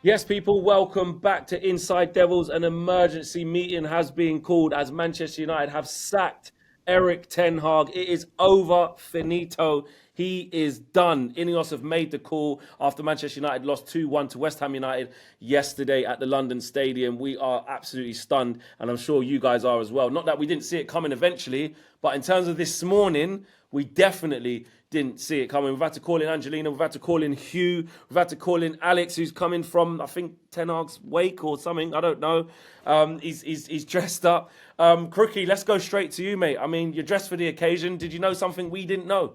Yes, people, welcome back to Inside Devils. An emergency meeting has been called as Manchester United have sacked Erik Ten Hag. It is over, finito. He is done. Ineos have made the call after Manchester United lost 2-1 to West Ham United yesterday at the London Stadium. We are absolutely stunned, and I'm sure you guys are as well. Not that we didn't see it coming eventually, but in terms of this morning, we definitely didn't see it coming. We've had to call in Angelina, we've had to call in Hugh, we've had to call in Alex, who's coming from, I think, Ten Hag's wake or something, I don't know. He's dressed up. Crookie, let's go straight to you, mate. I mean, you're dressed for the occasion. Did you know something we didn't know?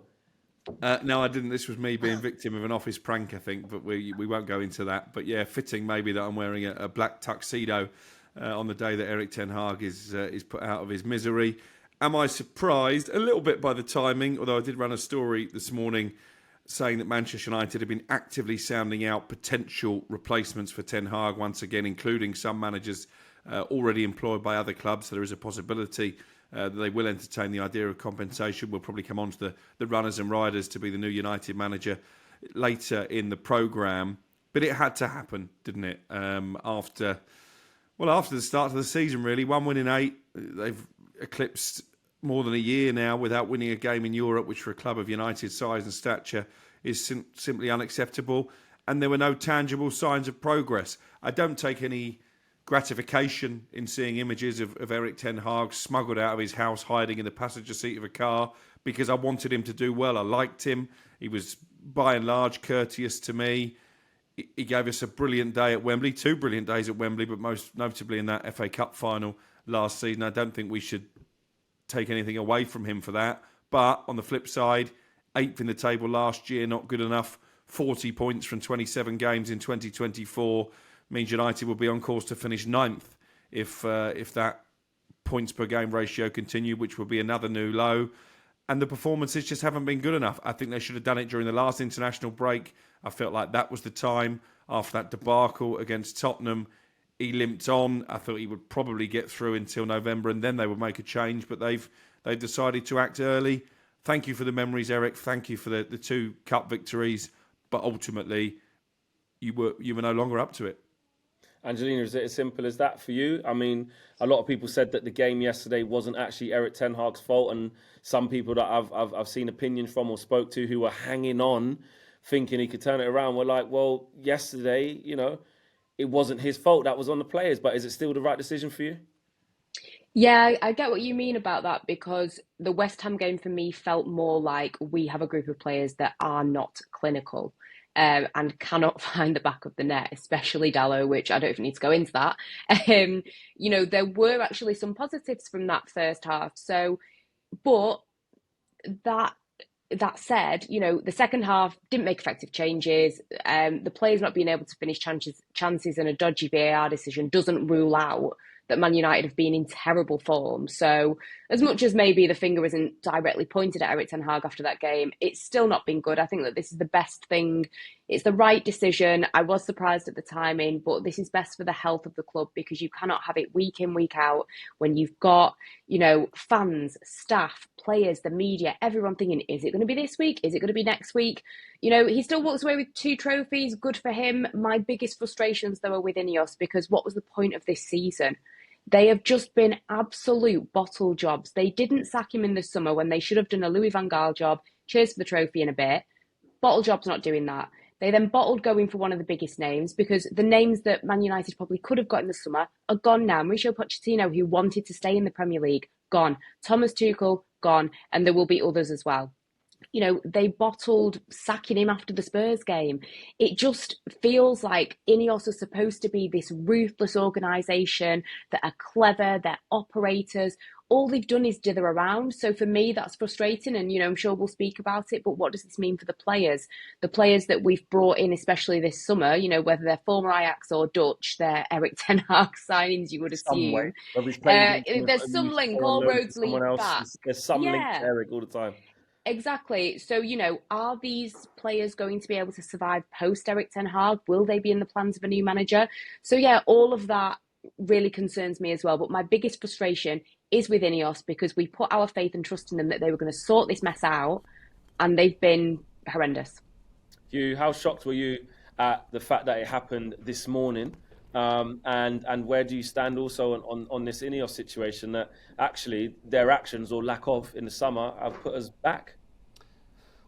No, I didn't. This was me being victim of an office prank, I think, but we won't go into that. But yeah, fitting maybe that I'm wearing a black tuxedo on the day that Erik Ten Hag is put out of his misery. Am I surprised? A little bit by the timing, although I did run a story this morning saying that Manchester United have been actively sounding out potential replacements for Ten Hag, once again, including some managers already employed by other clubs. So there is a possibility that they will entertain the idea of compensation. We'll probably come on to the runners and riders to be the new United manager later in the programme. But it had to happen, didn't it? After the start of the season, really. 1 win in 8. They've eclipsed more than a year now without winning a game in Europe, which for a club of United's size and stature is simply unacceptable. And there were no tangible signs of progress. I don't take any gratification in seeing images of Erik Ten Hag smuggled out of his house, hiding in the passenger seat of a car, because I wanted him to do well. I liked him. He was, by and large, courteous to me. He gave us a brilliant day at Wembley, 2 brilliant days at Wembley, but most notably in that FA Cup final last season. I don't think we should take anything away from him for that. But on the flip side, 8th in the table last year, not good enough. 40 points from 27 games in 2024 means United will be on course to finish 9th if that points per game ratio continued, which will be another new low. And the performances just haven't been good enough. I think they should have done it during the last international break. I felt like that was the time. After that debacle against Tottenham, he limped on. I thought he would probably get through until November and then they would make a change. But they've decided to act early. Thank you for the memories, Erik. Thank you for the 2 cup victories. But ultimately, you were no longer up to it. Angelina, is it as simple as that for you? I mean, a lot of people said that the game yesterday wasn't actually Erik Ten Hag's fault, and some people that I've seen opinions from or spoke to who were hanging on, thinking he could turn it around, were like, well, yesterday, it wasn't his fault. That was on the players. But is it still the right decision for you? Yeah, I get what you mean about that because the West Ham game for me felt more like we have a group of players that are not clinical and cannot find the back of the net, especially Dallo, which I don't even need to go into that. There were actually some positives from that first half. So, but that that said, the second half didn't make effective changes. The players not being able to finish chances and a dodgy VAR decision doesn't rule out that Man United have been in terrible form. So as much as maybe the finger isn't directly pointed at Erik Ten Hag after that game, it's still not been good. I think that this is the best thing. It's the right decision. I was surprised at the timing, but this is best for the health of the club because you cannot have it week in, week out when you've got, fans, staff, players, the media, everyone thinking, is it going to be this week? Is it going to be next week? He still walks away with 2 trophies. Good for him. My biggest frustrations, though, are with Ineos because what was the point of this season? They have just been absolute bottle jobs. They didn't sack him in the summer when they should have done a Louis van Gaal job. Cheers for the trophy in a bit. Bottle job's not doing that. They then bottled going for one of the biggest names because the names that Man United probably could have got in the summer are gone now. Mauricio Pochettino, who wanted to stay in the Premier League, gone. Thomas Tuchel, gone. And there will be others as well. They bottled sacking him after the Spurs game. It just feels like Ineos are supposed to be this ruthless organisation that are clever, they're operators. All they've done is dither around. So for me, that's frustrating. And, I'm sure we'll speak about it. But what does this mean for the players? The players that we've brought in, especially this summer, whether they're former Ajax or Dutch, they're Erik Ten Hag signings, you would assume. There's some link, all roads lead back. There's some link to Erik all the time. Exactly. So, are these players going to be able to survive post Erik Ten Hag? Will they be in the plans of a new manager? So, all of that really concerns me as well. But my biggest frustration is with Ineos because we put our faith and trust in them that they were going to sort this mess out and they've been horrendous. Hugh, how shocked were you at the fact that it happened this morning? And where do you stand also on this Ineos situation, that actually their actions or lack of in the summer have put us back?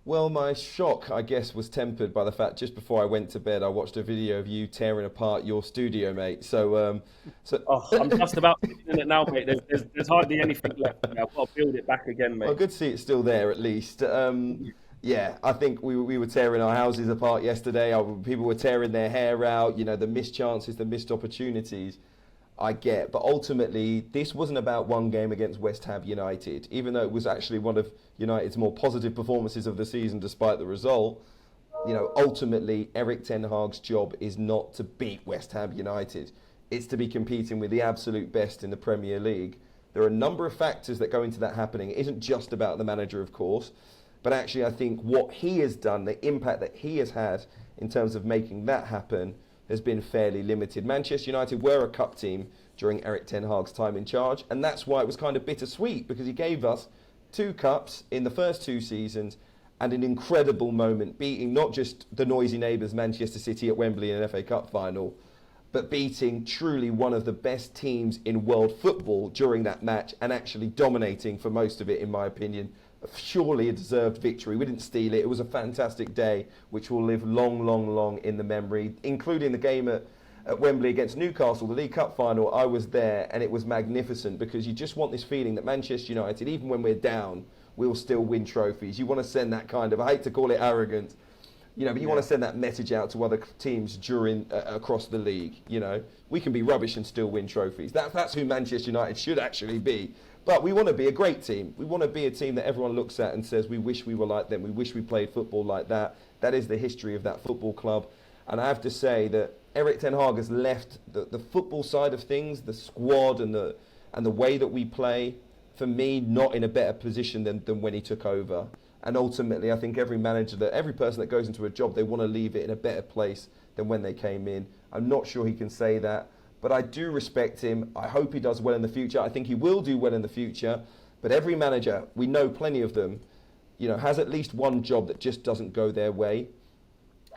Well, my shock, I guess, was tempered by the fact just before I went to bed, I watched a video of you tearing apart your studio, mate. So I'm just about finishing it now, mate. There's hardly anything left. I've got to build it back again, mate. Well, good to see it's still there at least. Yeah, I think we were tearing our houses apart yesterday. People were tearing their hair out. You know, the missed chances, the missed opportunities. I get, but ultimately, this wasn't about one game against West Ham United, even though it was actually one of United's more positive performances of the season, despite the result. You know, ultimately, Erik Ten Hag's job is not to beat West Ham United. It's to be competing with the absolute best in the Premier League. There are a number of factors that go into that happening. It isn't just about the manager, of course, but actually, I think what he has done, the impact that he has had in terms of making that happen, has been fairly limited. Manchester United were a cup team during Erik Ten Hag's time in charge, and that's why it was kind of bittersweet, because he gave us 2 cups in the first 2 seasons and an incredible moment, beating not just the noisy neighbours Manchester City at Wembley in an FA Cup final, but beating truly one of the best teams in world football during that match and actually dominating for most of it, in my opinion. Surely a deserved victory. We didn't steal it. It was a fantastic day, which will live long, long, long in the memory, including the game at Wembley against Newcastle, the League Cup final. I was there, and it was magnificent, because you just want this feeling that Manchester United, even when we're down, we'll still win trophies. You want to send that kind of, I hate to call it arrogance, but you want to send that message out to other teams during across the league. We can be rubbish and still win trophies. That's who Manchester United should actually be. But we want to be a great team. We want to be a team that everyone looks at and says, we wish we were like them. We wish we played football like that. That is the history of that football club. And I have to say that Erik Ten Hag has left the football side of things, the squad and the way that we play, for me, not in a better position than when he took over. And ultimately, I think every person that goes into a job, they want to leave it in a better place than when they came in. I'm not sure he can say that, but I do respect him. I hope he does well in the future. I think he will do well in the future. But every manager, we know plenty of them, has at least one job that just doesn't go their way.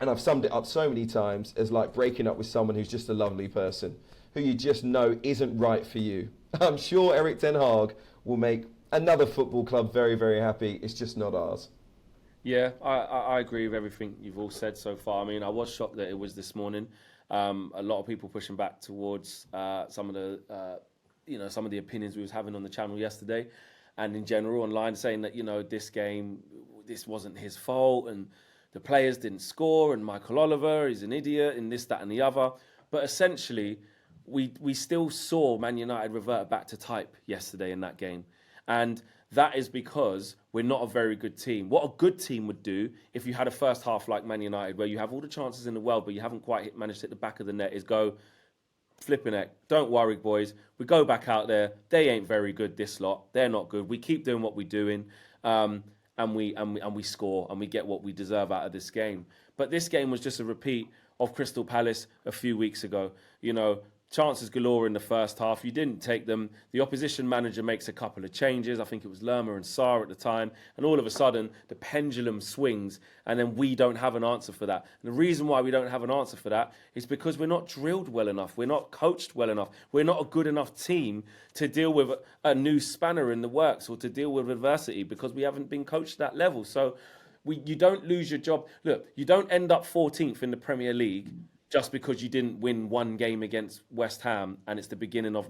And I've summed it up so many times as like breaking up with someone who's just a lovely person, who you just know isn't right for you. I'm sure Erik Ten Hag will make another football club very, very happy. It's just not ours. Yeah, I agree with everything you've all said so far. I mean, I was shocked that it was this morning. A lot of people pushing back towards some of the opinions we was having on the channel yesterday, and in general online, saying that this game, this wasn't his fault, and the players didn't score, and Michael Oliver is an idiot, and this, that, and the other. But essentially, we still saw Man United revert back to type yesterday in that game, and that is because we're not a very good team. What a good team would do, if you had a first half like Man United, where you have all the chances in the world, but you haven't quite managed to hit the back of the net, is go, flipping it. Don't worry, boys. We go back out there. They ain't very good, this lot. They're not good. We keep doing what we're doing, and we score, and we get what we deserve out of this game. But this game was just a repeat of Crystal Palace a few weeks ago. Chances galore in the first half. You didn't take them. The opposition manager makes a couple of changes. I think it was Lerma and Sarr at the time. And all of a sudden, the pendulum swings, and then we don't have an answer for that. And the reason why we don't have an answer for that is because we're not drilled well enough. We're not coached well enough. We're not a good enough team to deal with a new spanner in the works or to deal with adversity, because we haven't been coached at that level. So you don't lose your job. Look, you don't end up 14th in the Premier League just because you didn't win one game against West Ham and it's the beginning of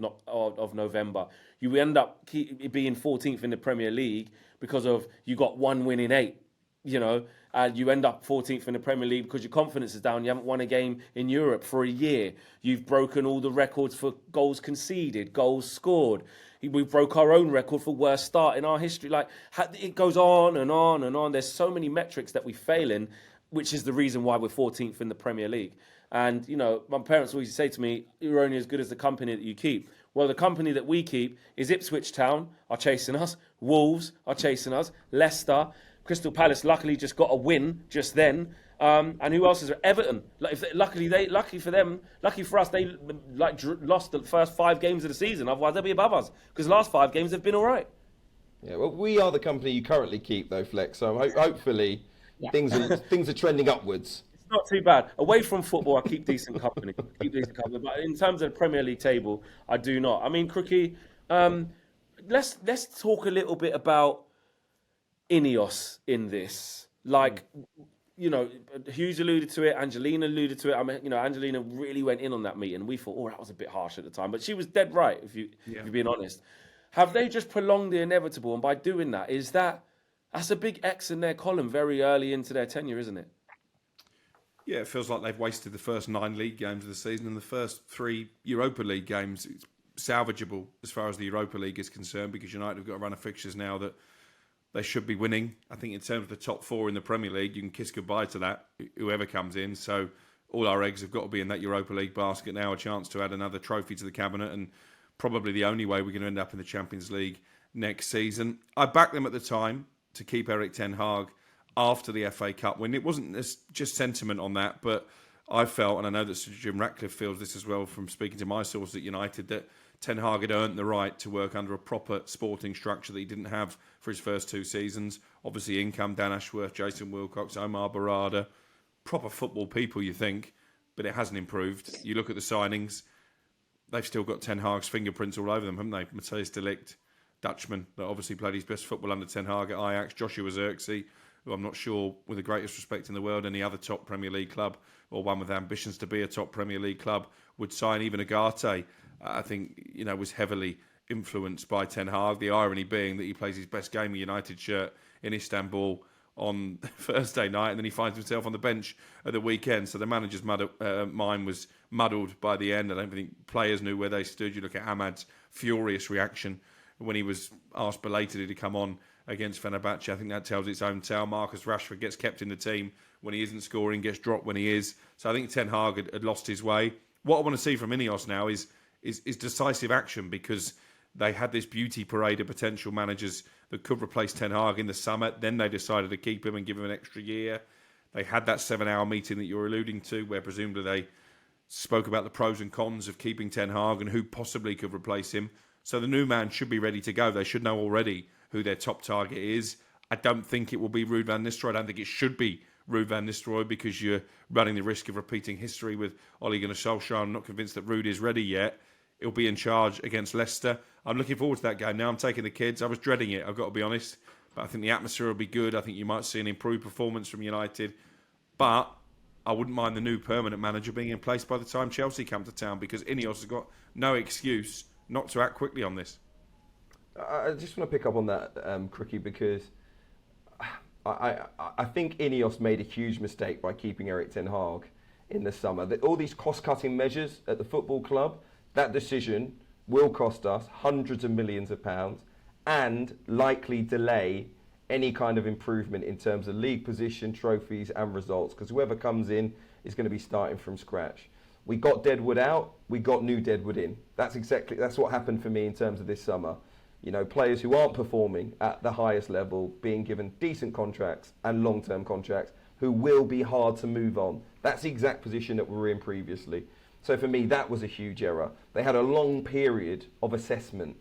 November. You end up being 14th in the Premier League because of you got one win in 8, and you end up 14th in the Premier League because your confidence is down. You haven't won a game in Europe for a year. You've broken all the records for goals conceded, goals scored. We broke our own record for worst start in our history. It goes on and on and on. There's so many metrics that we fail in, which is the reason why we're 14th in the Premier League. And, my parents always say to me, you're only as good as the company that you keep. Well, the company that we keep is Ipswich Town are chasing us. Wolves are chasing us. Leicester. Crystal Palace luckily just got a win just then. And who else is there? Everton. Lucky for us, they lost the first 5 games of the season. Otherwise, they'll be above us. Because the last 5 games have been all right. Yeah, well, we are the company you currently keep, though, Flex. So hopefully things are trending upwards. not too bad. Away from football, I keep decent company. But in terms of the Premier League table, I do not. I mean, Crookie, let's talk a little bit about Ineos in this. Like, you know, Hughes alluded to it, Angelina alluded to it. I mean, you know, Angelina really went in on that meeting. We thought, oh, that was a bit harsh at the time, but she was dead right. If you're being honest, have they just prolonged the inevitable? And by doing that, that's a big X in their column very early into their tenure, isn't it? Yeah, it feels like they've wasted the first 9 league games of the season and the first 3 Europa League games. It's salvageable as far as the Europa League is concerned, because United have got a run of fixtures now that they should be winning. I think in terms of the top 4 in the Premier League, you can kiss goodbye to that, whoever comes in. So all our eggs have got to be in that Europa League basket now, a chance to add another trophy to the cabinet, and probably the only way we're going to end up in the Champions League next season. I backed them at the time to keep Erik Ten Hag after the FA Cup win. It wasn't just sentiment on that, but I felt, and I know that Sir Jim Ratcliffe feels this as well from speaking to my sources at United, that Ten Hag had earned the right to work under a proper sporting structure that he didn't have for his first 2 seasons. Obviously, income, Dan Ashworth, Jason Wilcox, Omar Barada, proper football people, you think, but it hasn't improved. You look at the signings, they've still got Ten Hag's fingerprints all over them, haven't they? Matthijs de Ligt, Dutchman, that obviously played his best football under Ten Hag at Ajax, Joshua Zirkzee, who I'm not sure, with the greatest respect in the world, any other top Premier League club, or one with ambitions to be a top Premier League club, would sign. Even Agate, I think, you know, was heavily influenced by Ten Hag. The irony being that he plays his best game in United shirt in Istanbul on Thursday night, and then he finds himself on the bench at the weekend. So the manager's mind was muddled by the end. I don't think players knew where they stood. You look at Ahmad's furious reaction when he was asked belatedly to come on against Fenerbahce. I think that tells its own tale. Marcus Rashford gets kept in the team when he isn't scoring, gets dropped when he is. So I think Ten Hag had lost his way. What I want to see from Ineos now is decisive action, because they had this beauty parade of potential managers that could replace Ten Hag in the summer. Then they decided to keep him and give him an extra year. They had that 7-hour meeting that you're alluding to, where presumably they spoke about the pros and cons of keeping Ten Hag and who possibly could replace him. So the new man should be ready to go. They should know already who their top target is. I don't think it will be Ruud Van Nistelrooy. I don't think it should be Ruud Van Nistelrooy, because you're running the risk of repeating history with Ole Gunnar Solskjaer. I'm not convinced that Ruud is ready yet. He'll be in charge against Leicester. I'm looking forward to that game. Now I'm taking the kids. I was dreading it, I've got to be honest. But I think the atmosphere will be good. I think you might see an improved performance from United. But I wouldn't mind the new permanent manager being in place by the time Chelsea come to town, because Ineos has got no excuse not to act quickly on this. I just want to pick up on that, Crookie, because I think Ineos made a huge mistake by keeping Erik Ten Hag in the summer. All these cost-cutting measures at the football club, that decision will cost us hundreds of millions of pounds and likely delay any kind of improvement in terms of league position, trophies and results, because whoever comes in is going to be starting from scratch. We got Deadwood out, we got new Deadwood in. That's what happened for me in terms of this summer. You know, players who aren't performing at the highest level being given decent contracts and long-term contracts who will be hard to move on. That's the exact position that we were in previously. So for me, that was a huge error. They had a long period of assessment.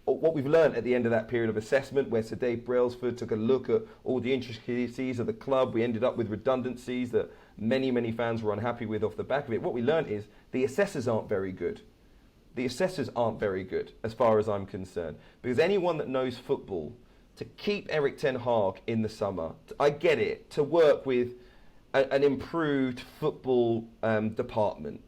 What we've learned at the end of that period of assessment, where Sir Dave Brailsford took a look at all the intricacies of the club, we ended up with redundancies that many fans were unhappy with off the back of it. What we learned is the assessors aren't very good. The assessors aren't very good, as far as I'm concerned. Because anyone that knows football, to keep Erik Ten Hag in the summer, I get it, to work with an improved football department.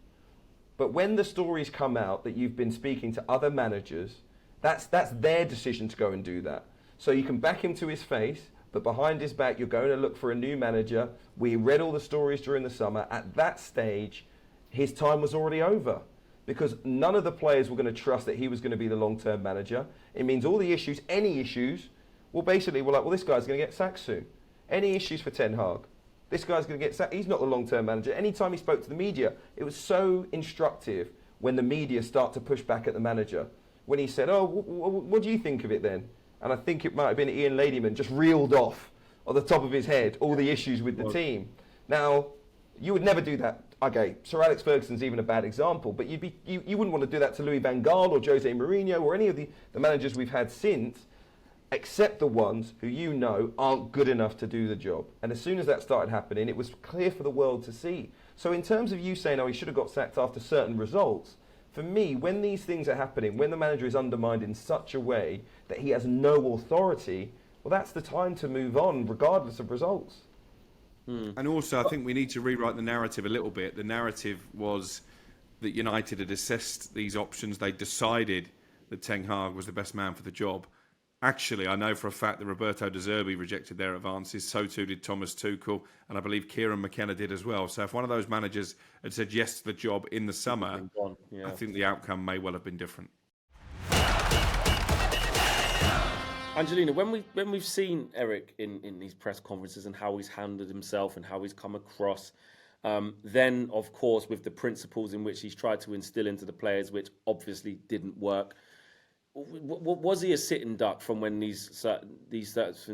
But when the stories come out that you've been speaking to other managers, that's their decision to go and do that. So you can back him to his face, but behind his back, you're going to look for a new manager. We read all the stories during the summer. At that stage, his time was already over, because none of the players were going to trust that he was going to be the long-term manager. It means all the issues, any issues, well, basically, we're like, well, this guy's going to get sacked soon. Any issues for Ten Hag? This guy's going to get sacked. He's not the long-term manager. Anytime he spoke to the media, it was so instructive when the media start to push back at the manager. When he said, oh, what do you think of it then? And I think it might have been Ian Ladyman just reeled off on the top of his head all the issues with the team. Now, you would never do that. Okay, Sir Alex Ferguson's even a bad example, but you wouldn't want to do that to Louis van Gaal or Jose Mourinho or any of the managers we've had since. Accept the ones who you know aren't good enough to do the job. And as soon as that started happening, it was clear for the world to see. So in terms of you saying, oh, he should have got sacked after certain results, for me, when these things are happening, when the manager is undermined in such a way that he has no authority, well, that's the time to move on, regardless of results. And also, I think we need to rewrite the narrative a little bit. The narrative was that United had assessed these options. They decided that Ten Hag was the best man for the job. Actually, I know for a fact that Roberto De Zerbi rejected their advances. So too did Thomas Tuchel, and I believe Kieran McKenna did as well. So if one of those managers had said yes to the job in the summer, I think the outcome may well have been different. Angelina, when we've seen Erik in these press conferences and how he's handled himself and how he's come across, then of course with the principles in which he's tried to instill into the players, which obviously didn't work. Was he a sitting duck from when these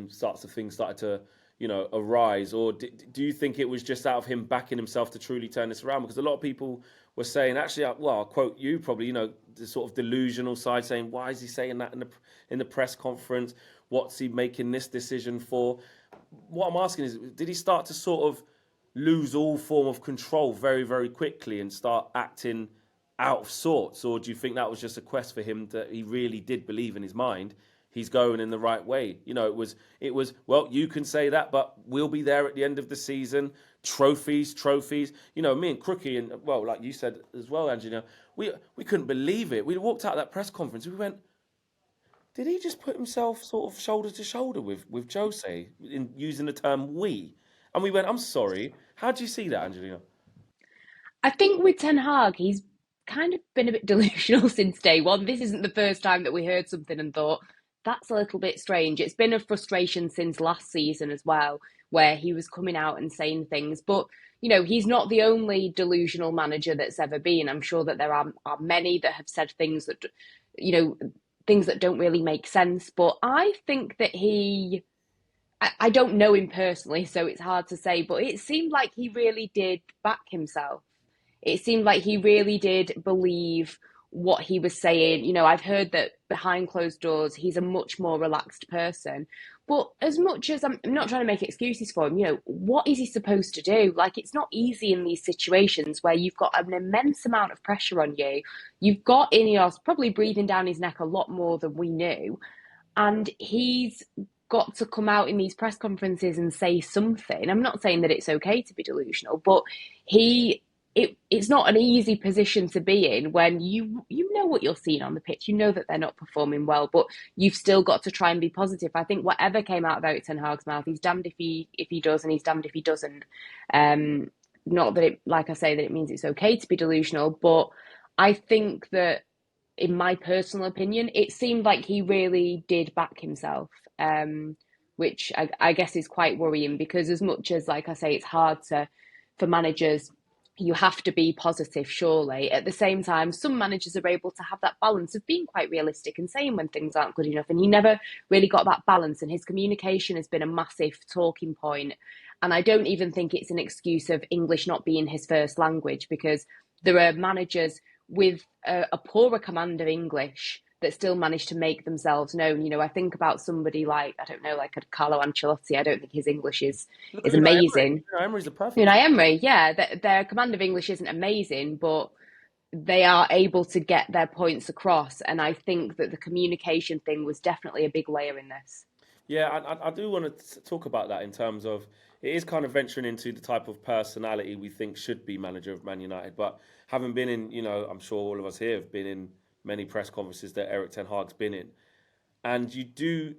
sorts of things started to, arise, or do you think it was just out of him backing himself to truly turn this around? Because a lot of people were saying, actually, well, I'll quote you probably, the sort of delusional side, saying, why is he saying that in the press conference? What's he making this decision for? What I'm asking is, did he start to sort of lose all form of control very, very quickly and start acting out of sorts, or do you think that was just a quest for him that he really did believe in his mind he's going in the right way? It was well, you can say that, but we'll be there at the end of the season. Trophies. Me and Crookie, and well, like you said as well, Angelina, we couldn't believe it. We walked out of that press conference, we went, did he just put himself sort of shoulder to shoulder with Jose in using the term we? And we went, I'm sorry. How do you see that, Angelina? I think with Ten Hag, he's kind of been a bit delusional since day one. This isn't the first time that we heard something and thought, that's a little bit strange. It's been a frustration since last season as well, where he was coming out and saying things. But, he's not the only delusional manager that's ever been. I'm sure that there are many that have said things that, things that don't really make sense. But I think that I don't know him personally, so it's hard to say, but it seemed like he really did back himself. It seemed like he really did believe what he was saying. I've heard that behind closed doors, he's a much more relaxed person. But as much as I'm not trying to make excuses for him, what is he supposed to do? Like, it's not easy in these situations where you've got an immense amount of pressure on you. You've got Ineos probably breathing down his neck a lot more than we knew. And he's got to come out in these press conferences and say something. I'm not saying that it's okay to be delusional, but it's not an easy position to be in when you know what you're seeing on the pitch. You know that they're not performing well, but you've still got to try and be positive. I think whatever came out of Erik Ten Hag's mouth, he's damned if he does and he's damned if he doesn't. Not that it, like I say, that it means it's okay to be delusional, but I think that in my personal opinion, it seemed like he really did back himself, which I guess is quite worrying, because as much as, like I say, it's hard for managers, you have to be positive, surely. At the same time, some managers are able to have that balance of being quite realistic and saying when things aren't good enough. And he never really got that balance. And his communication has been a massive talking point. And I don't even think it's an excuse of English not being his first language, because there are managers with a poorer command of English that still manage to make themselves known. I think about somebody like, I don't know, like a Carlo Ancelotti. I don't think his English is amazing. Emery's a perfect. Unai Emery, yeah, their command of English isn't amazing, but they are able to get their points across. And I think that the communication thing was definitely a big layer in this. Yeah, I do want to talk about that in terms of, it is kind of venturing into the type of personality we think should be manager of Man United. But having been in, I'm sure all of us here have been in many press conferences that Erik Ten Hag's been in. And you do,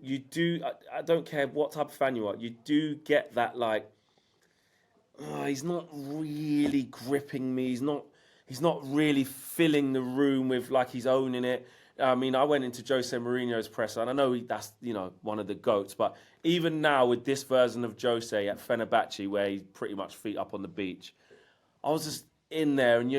I don't care what type of fan you are, you do get that, like, he's not really gripping me. He's not really filling the room with, like, he's owning it. I mean, I went into Jose Mourinho's presser, and I know that's, one of the GOATs, but even now with this version of Jose at Fenerbahce, where he's pretty much feet up on the beach, I was just in there, and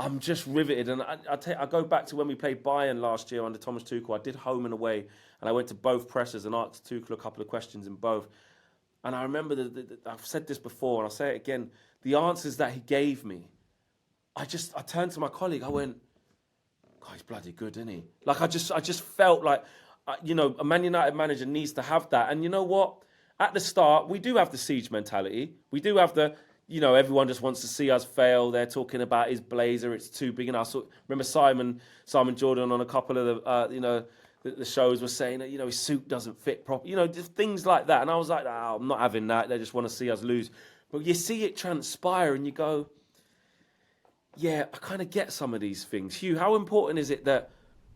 I'm just riveted. And I go back to when we played Bayern last year under Thomas Tuchel. I did home and away, and I went to both pressers and asked Tuchel a couple of questions in both. And I remember I've said this before, and I'll say it again, the answers that he gave me, I turned to my colleague, I went, God, he's bloody good, isn't he? Like, I just felt like, you know, a Man United manager needs to have that. And you know what? At the start, we do have the siege mentality. We do have the, you know, everyone just wants to see us fail. They're talking about his blazer; it's too big. And I saw, remember Simon Jordan on a couple of the, you know, the shows was saying that, you know, his suit doesn't fit properly. You know, just things like that. And I was like, oh, I'm not having that. They just want to see us lose. But you see it transpire, and you go, yeah, I kind of get some of these things. Hugh, how important is it that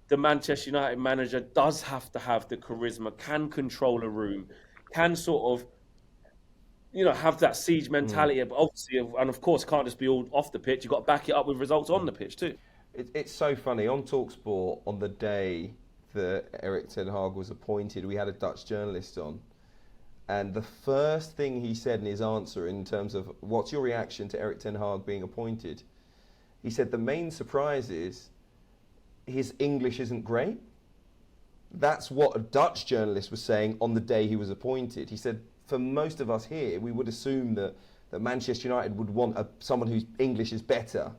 the Manchester United manager does have to have the charisma, can control a room, can sort of, you know, have that siege mentality, but obviously, and of course, can't just be all off the pitch. You've got to back it up with results on the pitch too. It's so funny. On talkSPORT, on the day that Erik Ten Hag was appointed, we had a Dutch journalist on. And the first thing he said in his answer in terms of what's your reaction to Erik Ten Hag being appointed, he said the main surprise is his English isn't great. That's what a Dutch journalist was saying on the day he was appointed. He said, for most of us here, we would assume that Manchester United would want someone whose English is better.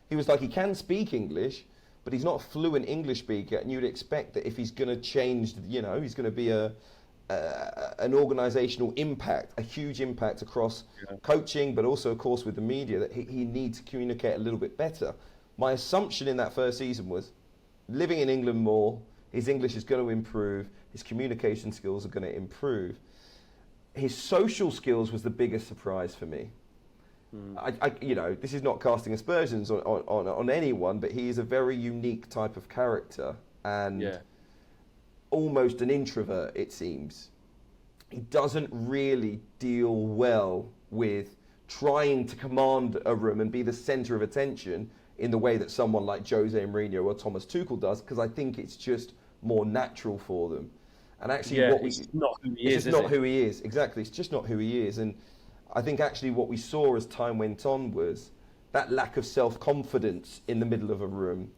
He was like, he can speak English, but he's not a fluent English speaker, and you'd expect that if he's going to change, you know, he's going to be an organisational impact, a huge impact across coaching, but also, of course, with the media, that he needs to communicate a little bit better. My assumption in that first season was, living in England more, his English is going to improve, his communication skills are going to improve. His social skills was the biggest surprise for me. You know, this is not casting aspersions on anyone, but he is a very unique type of character and almost an introvert, it seems. He doesn't really deal well with trying to command a room and be the centre of attention in the way that someone like Jose Mourinho or Thomas Tuchel does, because I think it's just more natural for them. And actually, it's not who he is. It's just not who he is. Exactly, it's just not who he is. And I think actually what we saw as time went on was that lack of self-confidence in the middle of a room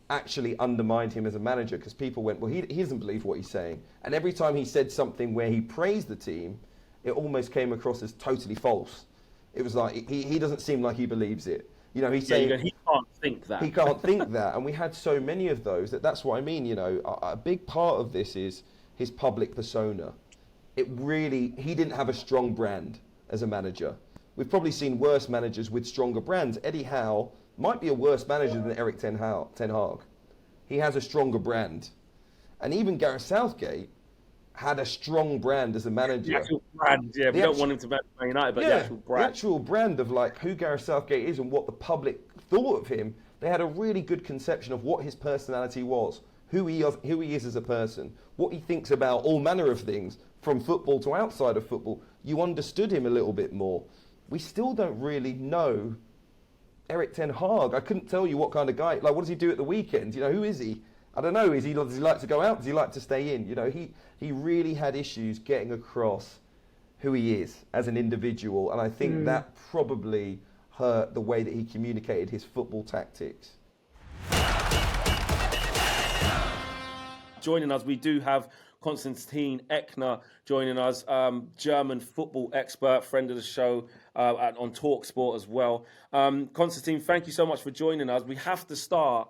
actually undermined him as a manager, because people went, well, he doesn't believe what he's saying. And every time he said something where he praised the team, it almost came across as totally false. It was like, he doesn't seem like he believes it. You know, he's saying he can't think that. He can't think that. And we had so many of those that's what I mean. You know, a big part of this is his public persona. He didn't have a strong brand as a manager. We've probably seen worse managers with stronger brands. Eddie Howe might be a worse manager than Erik Ten Hag. He has a stronger brand. And even Gareth Southgate had a strong brand as a manager. The actual brand, we don't want him to manage Man United, but the actual brand. The actual brand of like who Gareth Southgate is and what the public thought of him. They had a really good conception of what his personality was, who he is as a person, what he thinks about all manner of things, from football to outside of football. You understood him a little bit more. We still don't really know Erik Ten Hag. I couldn't tell you what kind of guy. Like, what does he do at the weekend? You know, who is he? I don't know. Does he like to go out? Does he like to stay in? You know, he really had issues getting across who he is as an individual, and I think that probably hurt the way that he communicated his football tactics. Joining us, we do have Constantine Eckner joining us, German football expert, friend of the show on talkSPORT as well. Constantine, thank you so much for joining us. We have to start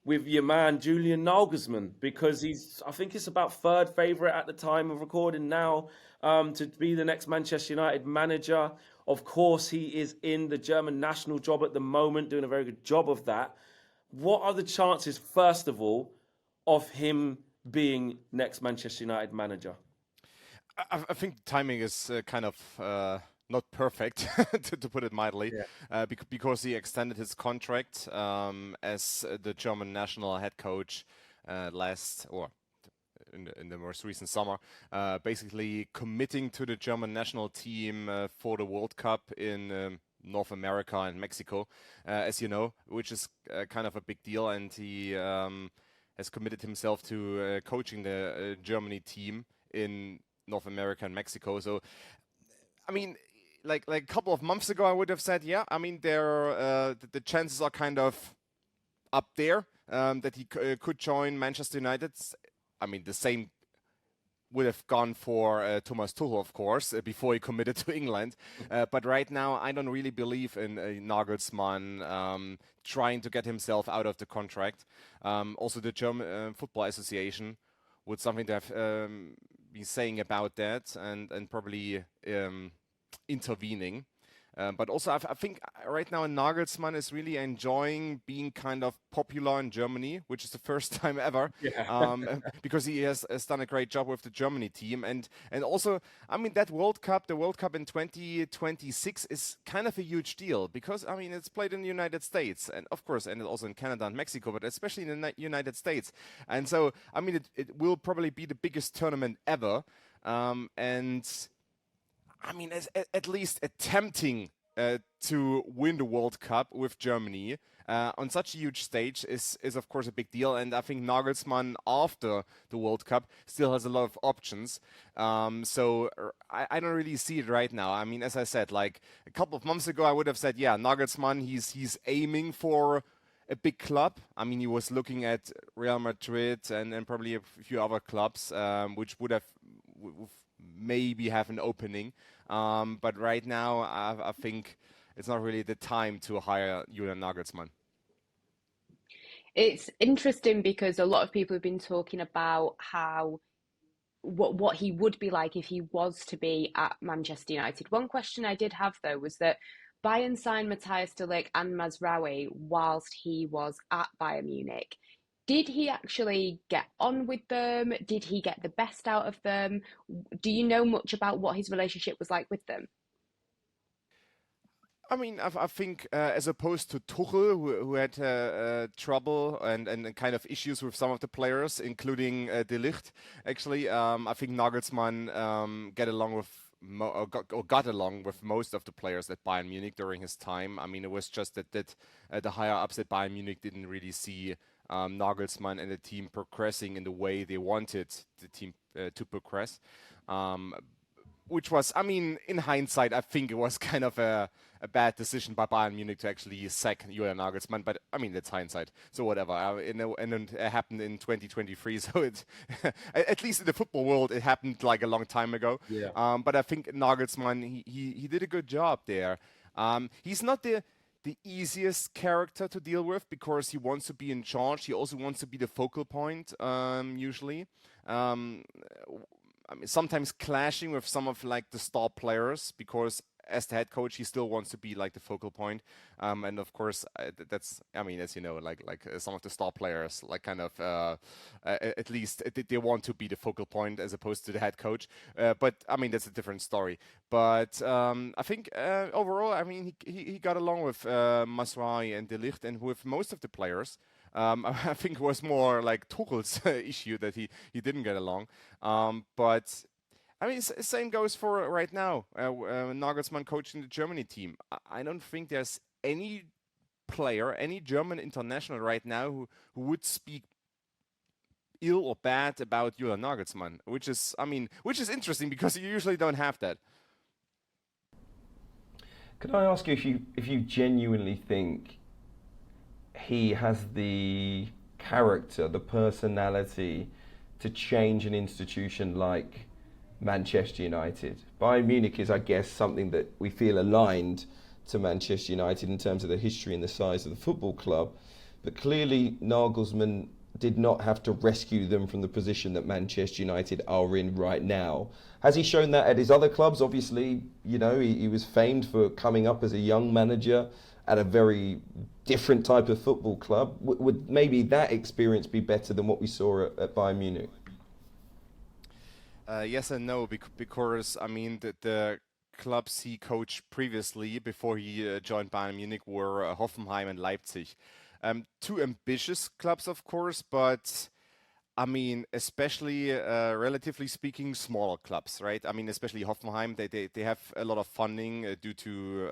with your man, Julian Nagelsmann, because I think it's about third favourite at the time of recording now to be the next Manchester United manager. Of course, he is in the German national job at the moment, doing a very good job of that. What are the chances, first of all, of him being next Manchester United manager? I think the timing is kind of not perfect, to put it mildly, because he extended his contract as the German national head coach in the most recent summer, basically committing to the German national team for the World Cup in North America and Mexico, as you know, which is kind of a big deal, and he has committed himself to coaching the Germany team in North America and Mexico. So, I mean, like a couple of months ago, I would have said, the chances are kind of up there that he could join Manchester United. I mean, the same would have gone for Thomas Tuchel, of course, before he committed to England. But right now, I don't really believe in Nagelsmann trying to get himself out of the contract. Also, the German Football Association would something to have be saying about that and probably intervening. But also, I think right now Nagelsmann is really enjoying being kind of popular in Germany, which is the first time ever, because he has done a great job with the Germany team. And also, I mean, that World Cup, the World Cup in 2026 is kind of a huge deal because, I mean, it's played in the United States and, of course, and also in Canada and Mexico, but especially in the United States. And so, I mean, it will probably be the biggest tournament ever. And I mean, at least attempting to win the World Cup with Germany on such a huge stage is of course a big deal. And I think Nagelsmann after the World Cup still has a lot of options. So I don't really see it right now. I mean, as I said, like a couple of months ago, I would have said, yeah, Nagelsmann, he's aiming for a big club. I mean, he was looking at Real Madrid and probably a few other clubs, which would have maybe have an opening. But right now, I think it's not really the time to hire Julian Nagelsmann. It's interesting because a lot of people have been talking about how what he would be like if he was to be at Manchester United. One question I did have though was that Bayern signed Matthias de Ligt and Mazraoui whilst he was at Bayern Munich. Did he actually get on with them? Did he get the best out of them? Do you know much about what his relationship was like with them? I mean, I think as opposed to Tuchel, who had trouble and kind of issues with some of the players, including de Ligt, actually, I think Nagelsmann got along with most of the players at Bayern Munich during his time. I mean, it was just that the higher ups at Bayern Munich didn't really see Nagelsmann and the team progressing in the way they wanted the team to progress. Which was, I mean, in hindsight, I think it was kind of a bad decision by Bayern Munich to actually sack Julian Nagelsmann. But, I mean, it's hindsight. So whatever. And it happened in 2023. So it, at least in the football world, it happened like a long time ago. Yeah. But I think Nagelsmann, he did a good job there. He's not the easiest character to deal with because he wants to be in charge. He also wants to be the focal point, usually. I mean, sometimes clashing with some of like the star players because as the head coach, he still wants to be like the focal point. And of course, that's, I mean, as you know, like some of the star players, like kind of, at least they want to be the focal point as opposed to the head coach. But I mean, that's a different story. But I think overall, I mean, he got along with Mazraoui and de Ligt and with most of the players. I think it was more like Tuchel's issue that he didn't get along. But I mean, same goes for right now. Nagelsmann coaching the Germany team. I don't think there's any player, any German international right now who would speak ill or bad about Julian Nagelsmann, which is interesting because you usually don't have that. Can I ask you if you genuinely think he has the character, the personality to change an institution like Manchester United? Bayern Munich is, I guess, something that we feel aligned to Manchester United in terms of the history and the size of the football club. But clearly, Nagelsmann did not have to rescue them from the position that Manchester United are in right now. Has he shown that at his other clubs? Obviously, you know, he was famed for coming up as a young manager at a very different type of football club. Would maybe that experience be better than what we saw at Bayern Munich? Yes and no, because I mean the clubs he coached previously before he joined Bayern Munich were Hoffenheim and Leipzig. Two ambitious clubs, of course, but I mean, especially relatively speaking, smaller clubs, right? I mean, especially Hoffenheim, they have a lot of funding due to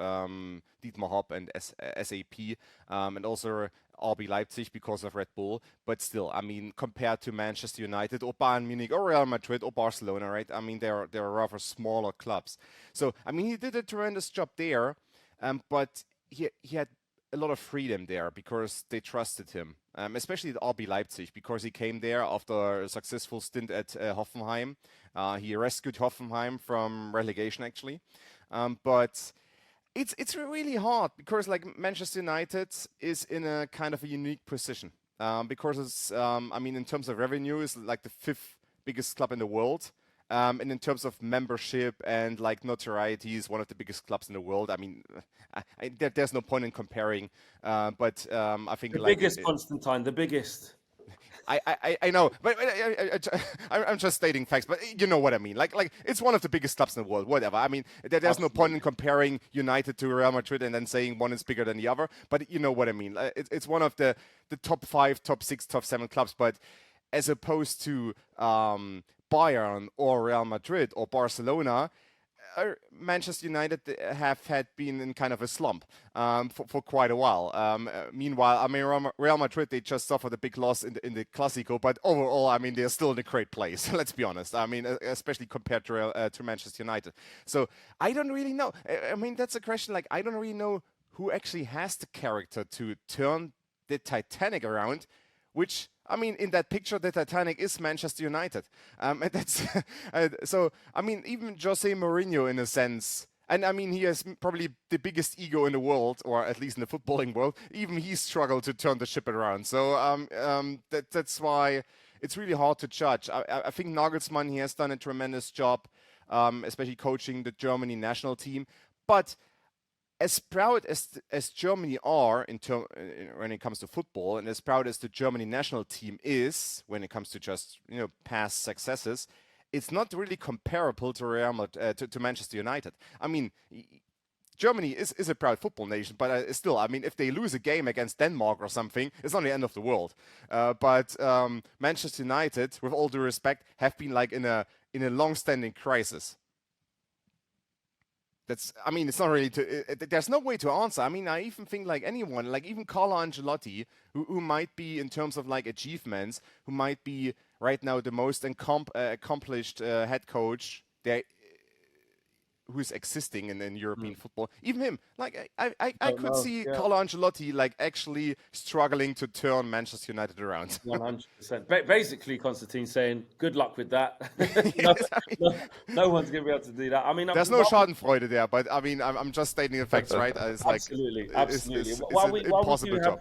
Dietmar Hopp and SAP, and also RB Leipzig because of Red Bull. But still, I mean, compared to Manchester United or Bayern Munich or Real Madrid or Barcelona, right? I mean, they're rather smaller clubs. So, I mean, he did a tremendous job there, but he had a lot of freedom there because they trusted him, especially at RB Leipzig, because he came there after a successful stint at Hoffenheim. He rescued Hoffenheim from relegation, actually. But it's really hard because like Manchester United is in a kind of a unique position because it's, I mean, in terms of revenue, is like the fifth biggest club in the world. And in terms of membership and like notoriety, is one of the biggest clubs in the world. I mean, there's no point in comparing. But I think The like biggest, Constantine, the biggest. I know, but I'm just stating facts. But you know what I mean. Like it's one of the biggest clubs in the world. Whatever. I mean, there's no point in comparing United to Real Madrid and then saying one is bigger than the other. But you know what I mean. It's one of the top 5, top 6, top 7 clubs. But as opposed to Bayern or Real Madrid or Barcelona, Manchester United have had been in kind of a slump for quite a while. Meanwhile, I mean, Real Madrid, they just suffered a big loss in the Clásico, but overall, I mean, they're still in a great place. Let's be honest. I mean, especially compared to Manchester United. So I don't really know. I mean, that's a question. Like, I don't really know who actually has the character to turn the Titanic around, which, I mean, in that picture, the Titanic is Manchester United. And that's so, I mean, even Jose Mourinho, in a sense, and I mean, he has probably the biggest ego in the world, or at least in the footballing world. Even he struggled to turn the ship around. So that's why it's really hard to judge. I think Nagelsmann, he has done a tremendous job, especially coaching the Germany national team. But as proud as Germany are when it comes to football, and as proud as the Germany national team is when it comes to just past successes, it's not really comparable to to Manchester United. I mean, Germany is a proud football nation, but still, I mean, if they lose a game against Denmark or something, it's not the end of the world. But Manchester United, with all due respect, have been like in a long-standing crisis. I mean, it's not really there's no way to answer. I mean, I even think like anyone, like even Carlo Ancelotti, who might be, in terms of like achievements, who might be right now the most accomplished head coach who's existing in European football. Even him, like I could see Carlo Ancelotti like actually struggling to turn Manchester United around. 100%. Basically, Constantine saying, "Good luck with that." No one's going to be able to do that. I mean, there's no Schadenfreude there, but I mean, I'm just stating the facts, right? It's absolutely. It's an impossible job.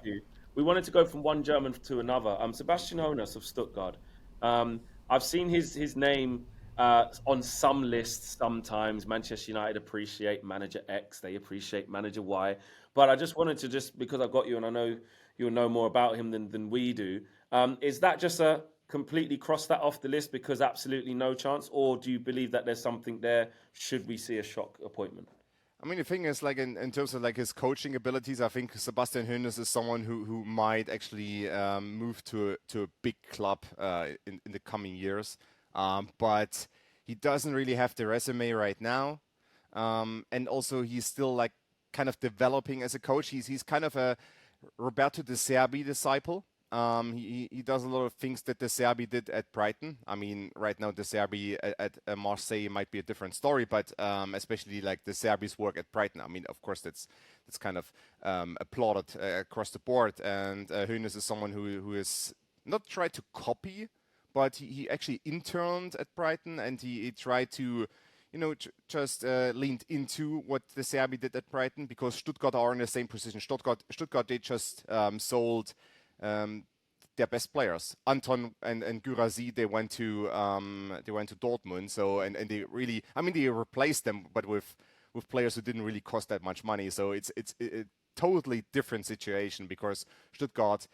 We wanted to go from one German to another. Sebastian Hoeneß of Stuttgart. I've seen his name on some lists sometimes. Manchester United appreciate manager X, they appreciate manager Y. But I just wanted to, because I've got you and I know you'll know more about him than we do, is that just a completely cross that off the list because absolutely no chance? Or do you believe that there's something there? Should we see a shock appointment? I mean, the thing is, like in terms of like his coaching abilities, I think Sebastian Hoeneß is someone who might actually move to a big club in the coming years. But he doesn't really have the resume right now. And also he's still like kind of developing as a coach. He's kind of a Roberto De Zerbi disciple. He does a lot of things that De Zerbi did at Brighton. I mean, right now De Zerbi at Marseille might be a different story, but especially like De Zerbi's work at Brighton. I mean, of course, that's kind of applauded across the board. And Hoeneß is someone who has not tried to copy, but he actually interned at Brighton, and he tried to, just leaned into what De Zerbi did at Brighton, because Stuttgart are in the same position. Stuttgart they just sold their best players. Anton and Guirassy, they went to Dortmund. So and they really, I mean, they replaced them, but with players who didn't really cost that much money. So it's a totally different situation, because Stuttgart,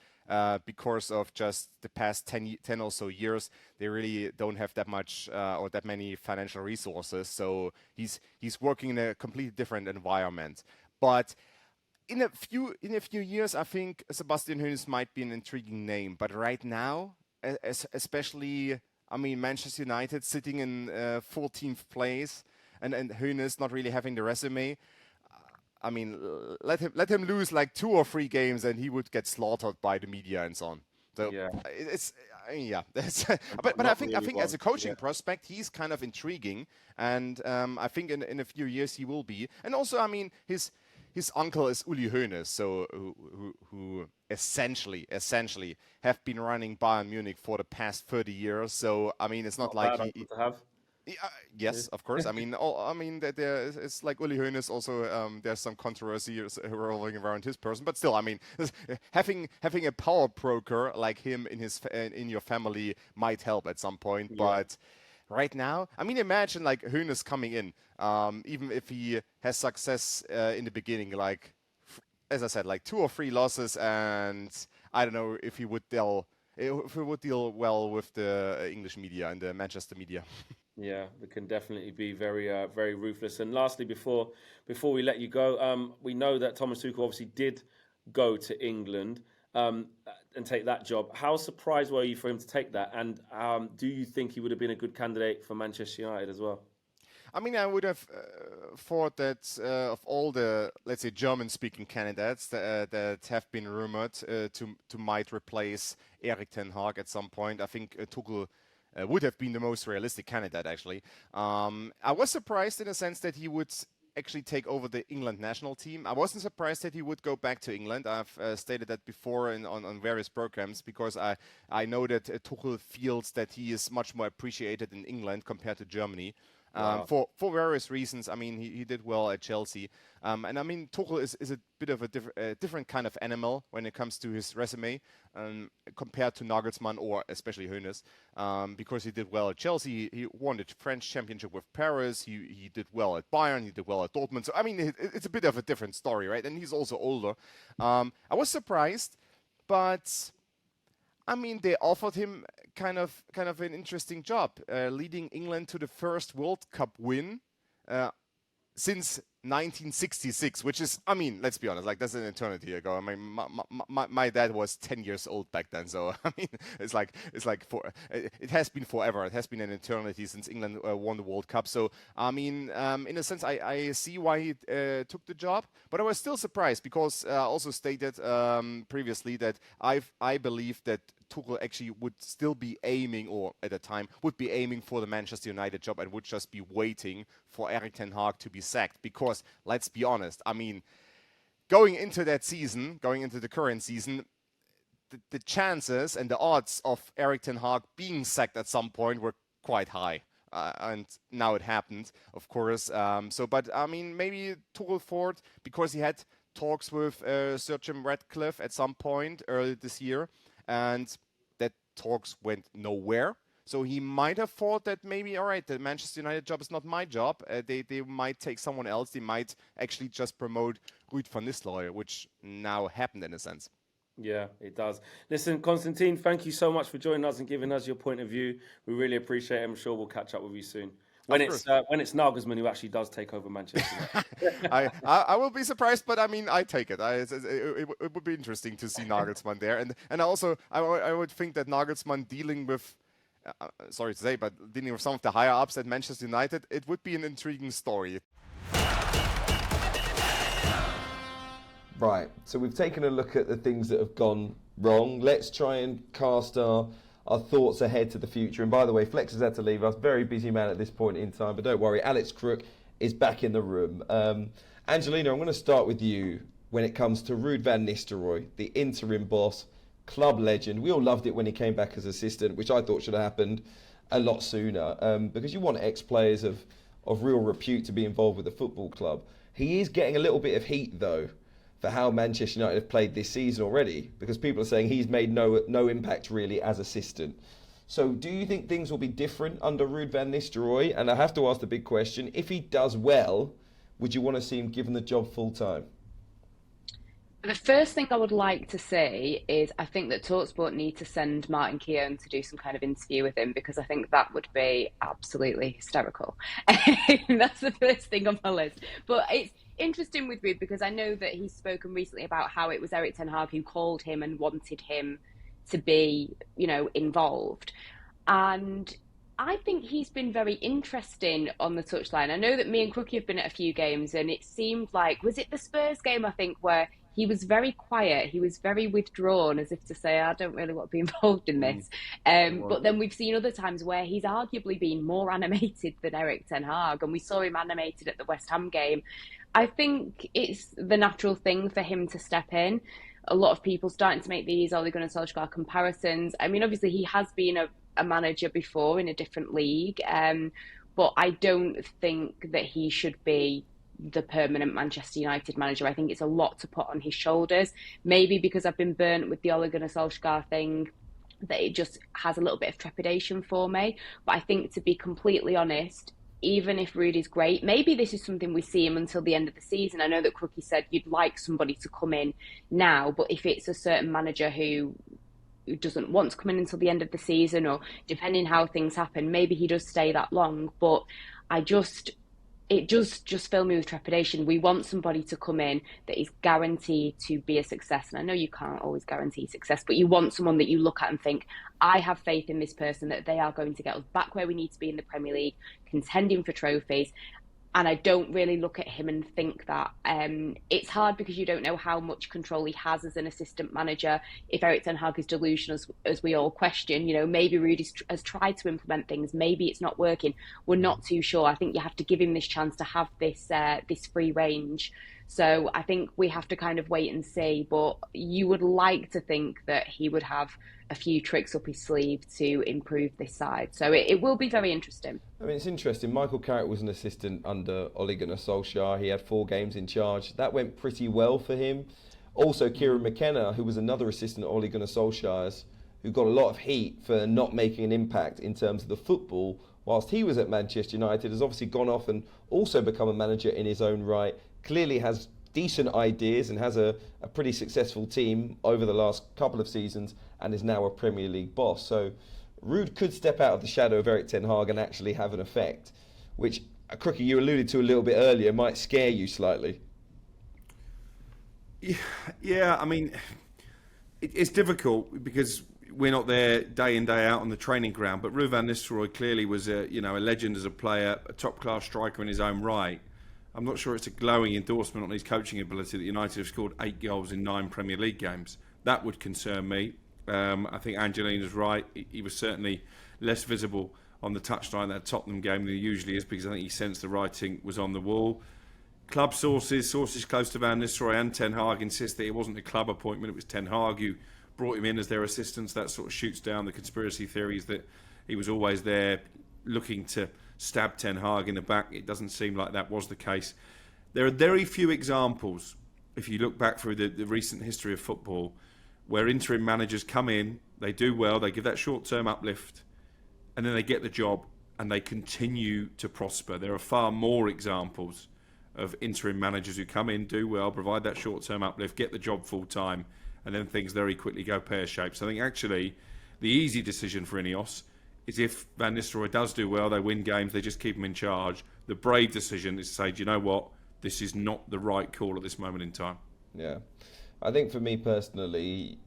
because of just the past 10 or so years, they really don't have that much or that many financial resources. So he's working in a completely different environment. But in a few years, I think Sebastian Hoeneß might be an intriguing name. But right now, especially, I mean, Manchester United sitting in 14th place, and Hoeneß not really having the resume. I mean, let him lose like 2 or 3 games, and he would get slaughtered by the media and so on. So yeah, but I think as a coaching prospect, he's kind of intriguing, and I think in a few years he will be. And also, I mean, his uncle is Uli Hoeneß, so who essentially have been running Bayern Munich for the past 30 years. So I mean, it's not like he to have. Yes, of course. I mean, it's like Uli Hoeneß. Also, there's some controversy revolving around his person, but still, I mean, having a power broker like him in your family might help at some point. Yeah. But right now, I mean, imagine like Hoeneß coming in, even if he has success in the beginning, like as I said, like 2 or 3 losses, and I don't know if he would deal well with the English media and the Manchester media. Yeah, it can definitely be very, very ruthless. And lastly, before we let you go, we know that Thomas Tuchel obviously did go to England and take that job. How surprised were you for him to take that? And do you think he would have been a good candidate for Manchester United as well? I mean, I would have thought that of all the, let's say, German-speaking candidates that have been rumored to might replace Erik Ten Hag at some point, I think Tuchel would have been the most realistic candidate, actually. I was surprised in a sense that he would actually take over the England national team. I wasn't surprised that he would go back to England. I've stated that before on various programs, because I know that Tuchel feels that he is much more appreciated in England compared to Germany. Wow. For various reasons. I mean, he did well at Chelsea. And I mean, Tuchel is a bit of a different kind of animal when it comes to his resume compared to Nagelsmann or especially Hoeneß, because he did well at Chelsea. He won the French championship with Paris. He did well at Bayern. He did well at Dortmund. So, I mean, it's a bit of a different story, right? And he's also older. I was surprised, but I mean, they offered him kind of an interesting job, leading England to the first World Cup win since 1966, which is, I mean, let's be honest, like that's an eternity ago. I mean, my dad was 10 years old back then, so I mean, it has been forever. It has been an eternity since England won the World Cup. So I mean, in a sense, I see why he took the job, but I was still surprised because I also stated previously that I believe that Tuchel actually would still be aiming, or at the time would be aiming for the Manchester United job and would just be waiting for Erik Ten Hag to be sacked. Because let's be honest, I mean, going into the current season, the chances and the odds of Erik Ten Hag being sacked at some point were quite high. And now it happened, of course. But I mean, maybe Tuchel thought, because he had talks with Sir Jim Ratcliffe at some point earlier this year, and that talks went nowhere. So he might have thought that maybe, all right, the Manchester United job is not my job. They might take someone else. They might actually just promote Ruud Van Nistelrooy, which now happened in a sense. Yeah, it does. Listen, Constantine, thank you so much for joining us and giving us your point of view. We really appreciate it. I'm sure we'll catch up with you soon. When it's Nagelsmann who actually does take over Manchester. I will be surprised, but I mean, I take it. It would be interesting to see Nagelsmann there, and also I would think that Nagelsmann dealing with, sorry to say, but dealing with some of the higher ups at Manchester United, it would be an intriguing story. Right, so we've taken a look at the things that have gone wrong. Let's try and cast our thoughts ahead to the future. And by the way, Flex has had to leave us. Very busy man at this point in time. But don't worry, Alex Crook is back in the room. Angelina, I'm going to start with you when it comes to Ruud Van Nistelrooy, the interim boss, club legend. We all loved it when he came back as assistant, which I thought should have happened a lot sooner, because you want ex-players of real repute to be involved with the football club. He is getting a little bit of heat, though, for how Manchester United have played this season already, because people are saying he's made no impact really as assistant. So do you think things will be different under Ruud Van Nistelrooy? And I have to ask the big question, if he does well, would you want to see him given the job full time? The first thing I would like to say is I think that talkSPORT need to send Martin Keown to do some kind of interview with him, because I think that would be absolutely hysterical. That's the first thing on my list. But it's interesting with Ruud, because I know that he's spoken recently about how it was Erik Ten Hag who called him and wanted him to be, involved. And I think he's been very interesting on the touchline. I know that me and Crookie have been at a few games, and it seemed like, was it the Spurs game, I think, where he was very quiet. He was very withdrawn, as if to say, I don't really want to be involved in this. But then we've seen other times where he's arguably been more animated than Erik Ten Hag, and we saw him animated at the West Ham game. I think it's the natural thing for him to step in. A lot of people starting to make these Ole Gunnar Solskjaer comparisons. I mean, obviously he has been a manager before in a different league, but I don't think that he should be the permanent Manchester United manager. I think it's a lot to put on his shoulders. Maybe because I've been burnt with the Ole Gunnar Solskjaer thing, that it just has a little bit of trepidation for me. But I think, to be completely honest, even if Ruud is great, maybe this is something we see him until the end of the season. I know that Crookie said you'd like somebody to come in now, but if it's a certain manager who doesn't want to come in until the end of the season, or depending how things happen, maybe he does stay that long. But it just filled me with trepidation. We want somebody to come in that is guaranteed to be a success. And I know you can't always guarantee success, but you want someone that you look at and think, I have faith in this person that they are going to get us back where we need to be in the Premier League, contending for trophies. And I don't really look at him and think that. It's hard because you don't know how much control he has as an assistant manager. If Erik Ten Hag is delusional, as we all question, maybe Ruud has tried to implement things. Maybe it's not working. We're not too sure. I think you have to give him this chance to have this free range. So I think we have to kind of wait and see. But you would like to think that he would have a few tricks up his sleeve to improve this side. So it will be very interesting. I mean, it's interesting. Michael Carrick was an assistant under Ole Gunnar Solskjaer. He had 4 games in charge. That went pretty well for him. Also, Kieran McKenna, who was another assistant at Ole Gunnar Solskjaer's, who got a lot of heat for not making an impact in terms of the football whilst he was at Manchester United, has obviously gone off and also become a manager in his own right. Clearly has decent ideas and has a pretty successful team over the last couple of seasons and is now a Premier League boss. So Ruud could step out of the shadow of Erik Ten Hag and actually have an effect, which, Crookie, you alluded to a little bit earlier, might scare you slightly. Yeah, I mean, it's difficult because we're not there day in, day out on the training ground, but Ruud Van Nistelrooy clearly was a legend as a player, a top-class striker in his own right. I'm not sure it's a glowing endorsement on his coaching ability that United have scored 8 goals in 9 Premier League games. That would concern me. I think Angelina's right. He was certainly less visible on the touchline that Tottenham game than he usually is, because I think he sensed the writing was on the wall. Club sources close to Van Nistelrooy and Ten Hag insist that it wasn't a club appointment, it was Ten Hag who brought him in as their assistants. That sort of shoots down the conspiracy theories that he was always there looking to stab Ten Hag in the back. It doesn't seem like that was the case. There are very few examples, if you look back through the recent history of football, where interim managers come in, they do well, they give that short-term uplift, and then they get the job and they continue to prosper. There are far more examples of interim managers who come in, do well, provide that short-term uplift, get the job full-time, and then things very quickly go pear-shaped. So I think actually the easy decision for Ineos is, if Van Nistelrooy does do well, they win games, they just keep him in charge. The brave decision is to say, do you know what? This is not the right call at this moment in time. Yeah. I think for me personally,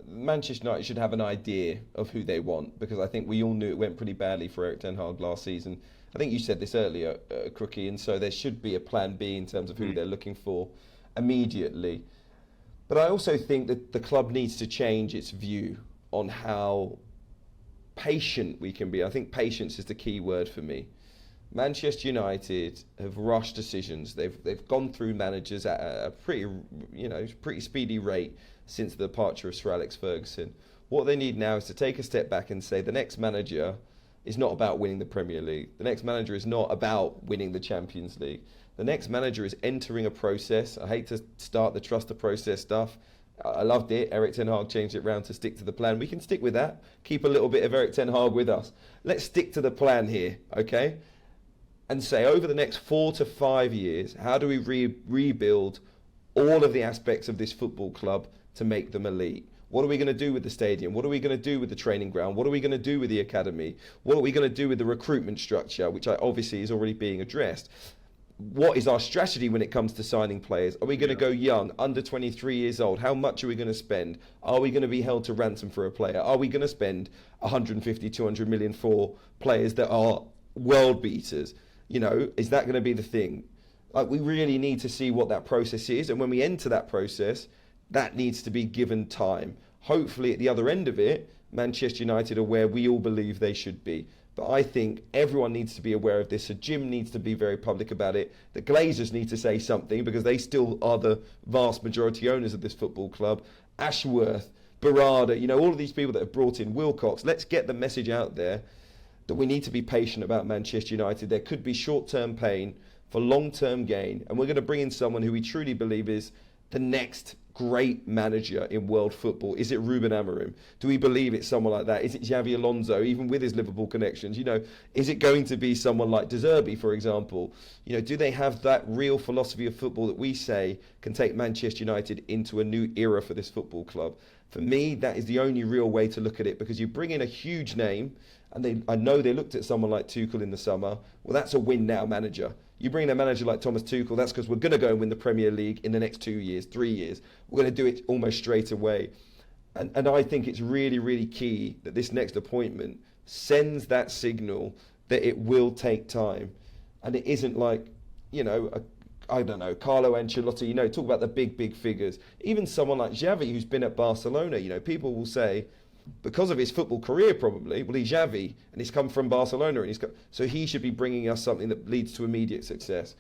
Manchester United should have an idea of who they want, because I think we all knew it went pretty badly for Erik Ten Hag last season. I think you said this earlier, Crookie, and so there should be a plan B in terms of who they're looking for immediately. But I also think that the club needs to change its view on how patient we can be. I think patience is the key word for me. Manchester United have rushed decisions. They've gone through managers at a pretty speedy rate since the departure of Sir Alex Ferguson. What they need now is to take a step back and say the next manager is not about winning the Premier League. The next manager is not about winning the Champions League. The next manager is entering a process. I hate to start the trust the process stuff. I loved it. Erik Ten Hag changed it round to stick to the plan. We can stick with that. Keep a little bit of Erik Ten Hag with us. Let's stick to the plan here, okay? And say, over the next 4 to 5 years, how do we rebuild all of the aspects of this football club to make them elite? What are we going to do with the stadium? What are we going to do with the training ground? What are we going to do with the academy? What are we going to do with the recruitment structure, which obviously is already being addressed? What is our strategy when it comes to signing players? Are we going to go young, under 23 years old? How much are we going to spend? Are we going to be held to ransom for a player? Are we going to spend 150, 200 million for players that are world beaters? Is that going to be the thing? We really need to see what that process is. And when we enter that process, that needs to be given time. Hopefully at the other end of it, Manchester United are where we all believe they should be. But I think everyone needs to be aware of this. So Jim needs to be very public about it. The Glazers need to say something, because they still are the vast majority owners of this football club. Ashworth, Barada, all of these people that have brought in, Wilcox. Let's get the message out there. that we need to be patient about Manchester United. There could be short-term pain for long-term gain, and we're going to bring in someone who we truly believe is the next great manager in world football. Is it Ruben Amorim? Do we believe it's someone like that? Is it Xavi Alonso, even with his Liverpool connections? Is it going to be someone like De Zerbi, for example? Do they have that real philosophy of football that we say can take Manchester United into a new era for this football club? For me, that is the only real way to look at it, because you bring in a huge name, and I know they looked at someone like Tuchel in the summer. Well, that's a win now manager. You bring in a manager like Thomas Tuchel, that's because we're going to go and win the Premier League in the next 2 years, 3 years. We're going to do it almost straight away. And I think it's really, really key that this next appointment sends that signal that it will take time. And it isn't like, I don't know, Carlo Ancelotti, talk about the big figures. Even someone like Xavi, who's been at Barcelona, people will say, because of his football career probably, well, he's Xavi and he's come from Barcelona, and so he should be bringing us something that leads to immediate success.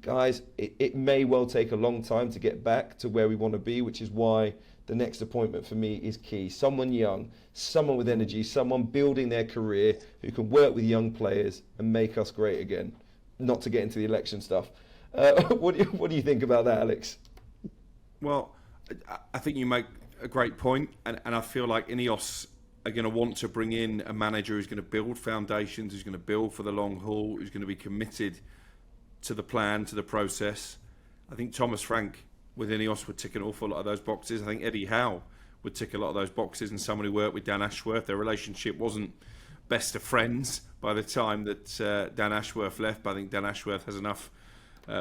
Guys, it may well take a long time to get back to where we want to be, which is why the next appointment for me is key. Someone young, someone with energy, someone building their career who can work with young players and make us great again. Not to get into the election stuff. What do you think about that, Alex? Well, I think you make a great point, and I feel like Ineos are going to want to bring in a manager who's going to build foundations, who's going to build for the long haul, who's going to be committed to the plan, to the process. I think Thomas Frank with Ineos would tick an awful lot of those boxes. I think Eddie Howe would tick a lot of those boxes, and someone who worked with Dan Ashworth. Their relationship wasn't best of friends by the time that Dan Ashworth left, but I think Dan Ashworth has enough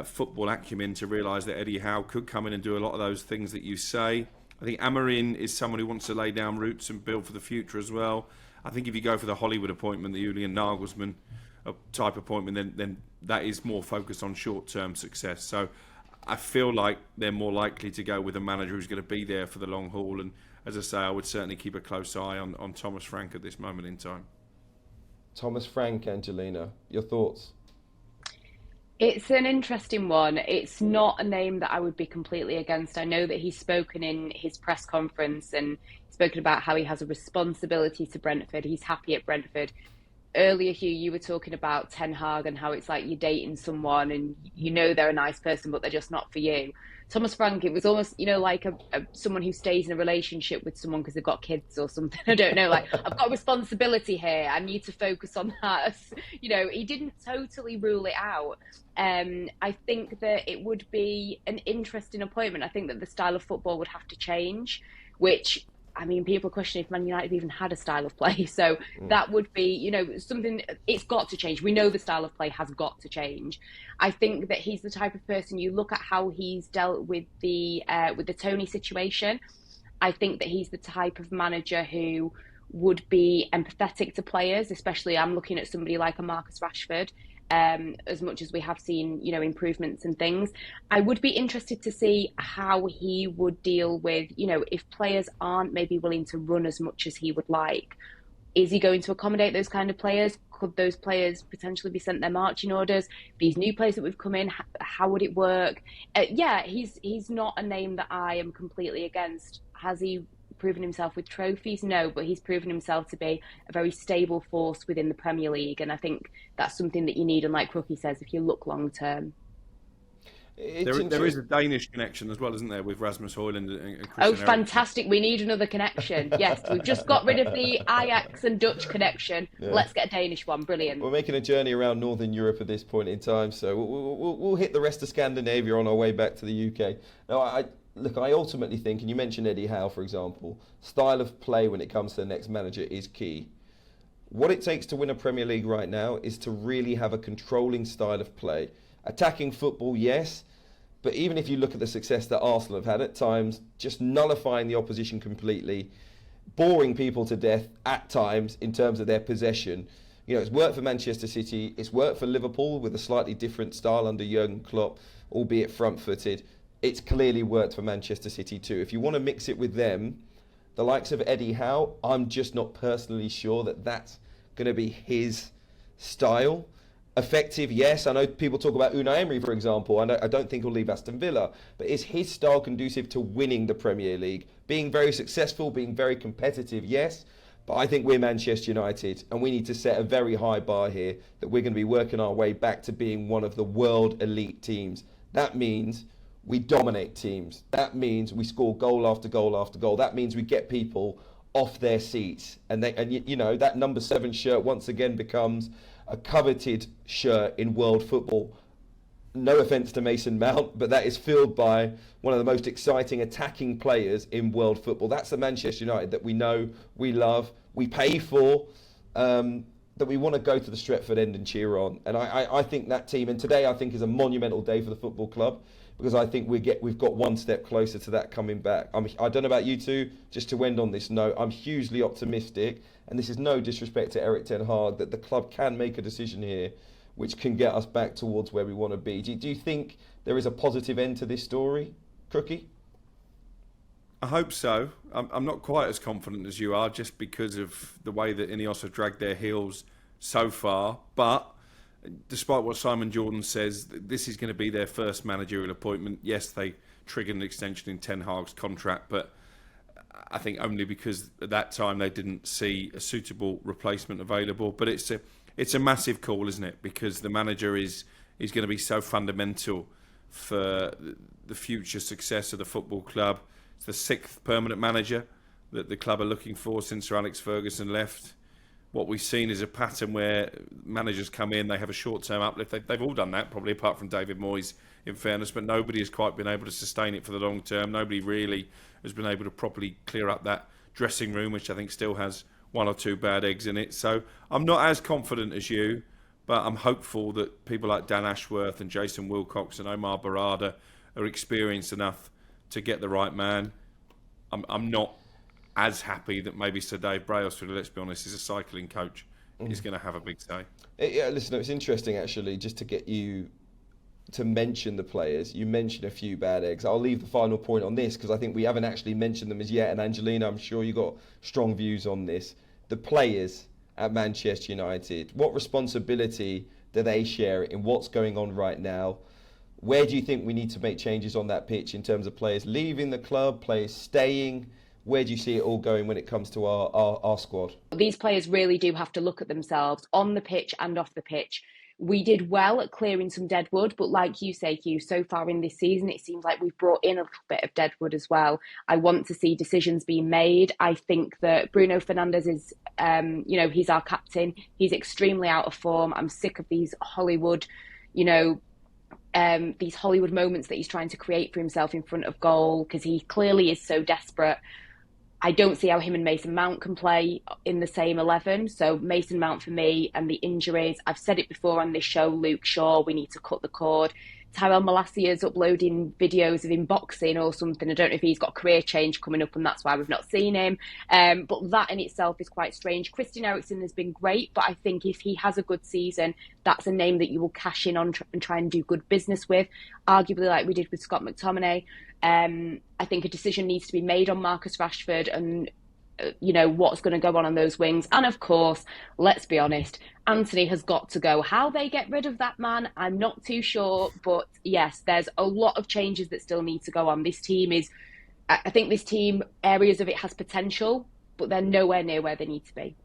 football acumen to realise that Eddie Howe could come in and do a lot of those things that you say. I think Amorim is someone who wants to lay down roots and build for the future as well. I think if you go for the Hollywood appointment, the Julian Nagelsmann type appointment, then that is more focused on short-term success. So I feel like they're more likely to go with a manager who's going to be there for the long haul. And as I say, I would certainly keep a close eye on Thomas Frank at this moment in time. Thomas Frank, Angelina, your thoughts? It's an interesting one. It's not a name that I would be completely against. I know that he's spoken in his press conference and spoken about how he has a responsibility to Brentford. He's happy at Brentford. Earlier, Hugh, you were talking about Ten Hag and how it's like you're dating someone and they're a nice person, but they're just not for you. Thomas Frank, it was almost, like someone who stays in a relationship with someone because they've got kids or something. I don't know. Like, I've got a responsibility here. I need to focus on that. He didn't totally rule it out. I think that it would be an interesting appointment. I think that the style of football would have to change, which, people question if Man United even had a style of play. So that would be, something, it's got to change. We know the style of play has got to change. I think that he's the type of person, you look at how he's dealt with the Tony situation. I think that he's the type of manager who would be empathetic to players, especially I'm looking at somebody like a Marcus Rashford. As much as we have seen, improvements and things, I would be interested to see how he would deal with, if players aren't maybe willing to run as much as he would like. Is he going to accommodate those kind of players? Could those players potentially be sent their marching orders? These new players that we've come in, how would it work? He's not a name that I am completely against. Has he proven himself with trophies? No, but he's proven himself to be a very stable force within the Premier League, and I think that's something that you need. And like Crookie says, if you look long term, there is a Danish connection as well, isn't there, with Rasmus Højlund and Christian Eriksen. Fantastic! We need another connection. Yes, we've just got rid of the Ajax and Dutch connection. Yeah. Let's get a Danish one. Brilliant. We're making a journey around Northern Europe at this point in time, so we'll hit the rest of Scandinavia on our way back to the UK. Now, I ultimately think, and you mentioned Eddie Howe, for example, style of play when it comes to the next manager is key. What it takes to win a Premier League right now is to really have a controlling style of play. Attacking football, yes, but even if you look at the success that Arsenal have had at times, just nullifying the opposition completely, boring people to death at times in terms of their possession. It's worked for Manchester City, it's worked for Liverpool with a slightly different style under Jurgen Klopp, albeit front-footed. It's clearly worked for Manchester City too. If you want to mix it with them, the likes of Eddie Howe, I'm just not personally sure that that's going to be his style. Effective, yes. I know people talk about Unai Emery, for example. I don't think he'll leave Aston Villa. But is his style conducive to winning the Premier League? Being very successful, being very competitive, yes. But I think we're Manchester United, and we need to set a very high bar here that we're going to be working our way back to being one of the world elite teams. That means we dominate teams. That means we score goal after goal after goal. That means we get people off their seats. And that number 7 shirt once again becomes a coveted shirt in world football. No offence to Mason Mount, but that is filled by one of the most exciting attacking players in world football. That's the Manchester United that we know, we love, we pay for, that we want to go to the Stretford end and cheer on. And I think that team, and today I think is a monumental day for the football club, because I think we've got one step closer to that coming back. I don't know about you two, just to end on this note, I'm hugely optimistic, and this is no disrespect to Erik Ten Hag, that the club can make a decision here which can get us back towards where we want to be. Do you think there is a positive end to this story, Crookie? I hope so. I'm not quite as confident as you are, just because of the way that Ineos have dragged their heels so far. But despite what Simon Jordan says, this is going to be their first managerial appointment. Yes, they triggered an extension in Ten Hag's contract, but I think only because at that time they didn't see a suitable replacement available. But it's a massive call, isn't it? Because the manager is going to be so fundamental for the future success of the football club. It's the 6th permanent manager that the club are looking for since Sir Alex Ferguson left. What we've seen is a pattern where managers come in, they have a short-term uplift. They've all done that, probably apart from David Moyes, in fairness, but nobody has quite been able to sustain it for the long term. Nobody really has been able to properly clear up that dressing room, which I think still has 1 or 2 bad eggs in it. So I'm not as confident as you, but I'm hopeful that people like Dan Ashworth and Jason Wilcox and Omar Barada are experienced enough to get the right man. I'm not as happy that maybe Sir Dave Brailsford, let's be honest, is a cycling coach. He's going to have a big say. Yeah, listen, it's interesting actually, just to get you to mention the players. You mentioned a few bad eggs. I'll leave the final point on this because I think we haven't actually mentioned them as yet. And Angelina, I'm sure you got strong views on this. The players at Manchester United, what responsibility do they share in what's going on right now? Where do you think we need to make changes on that pitch in terms of players leaving the club, players staying? Where do you see it all going when it comes to our squad? These players really do have to look at themselves on the pitch and off the pitch. We did well at clearing some deadwood, but like you say, Hugh, so far in this season, it seems like we've brought in a little bit of deadwood as well. I want to see decisions being made. I think that Bruno Fernandes is, he's our captain. He's extremely out of form. I'm sick of these Hollywood, these Hollywood moments that he's trying to create for himself in front of goal, because he clearly is so desperate. I don't see how him and Mason Mount can play in the same 11. So Mason Mount for me, and the injuries. I've said it before on this show, Luke Shaw, we need to cut the cord. Tyrell Malacia's uploading videos of him boxing or something. I don't know if he's got a career change coming up and that's why we've not seen him. But that in itself is quite strange. Christian Eriksen has been great, but I think if he has a good season, that's a name that you will cash in on and try and do good business with, arguably like we did with Scott McTominay. I think a decision needs to be made on Marcus Rashford and what's going to go on those wings. And of course, let's be honest, Anthony has got to go. How they get rid of that man, I'm not too sure. But yes, there's a lot of changes that still need to go on. I think this team, areas of it has potential, but they're nowhere near where they need to be.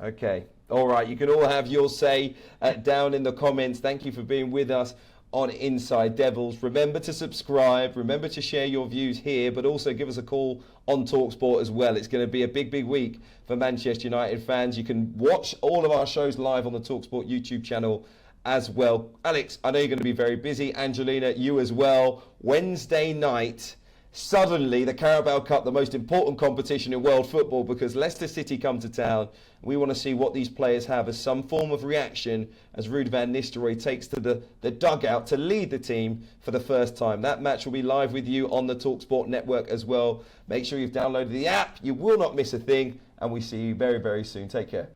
Okay. All right. You can all have your say down in the comments. Thank you for being with us on Inside Devils. Remember to subscribe, remember to share your views here, but also give us a call on talkSPORT as well. It's going to be a big week for Manchester United fans. You can watch all of our shows live on the talkSPORT YouTube channel as well. Alex, I know you're going to be very busy. Angelina, you as well. Wednesday night, suddenly the Carabao Cup, the most important competition in world football, because Leicester City come to town. We want to see what these players have as some form of reaction as Ruud Van Nistelrooy takes to the dugout to lead the team for the first time. That match will be live with you on the talkSPORT network as well. Make sure you've downloaded the app. You will not miss a thing. And we see you very, very soon. Take care.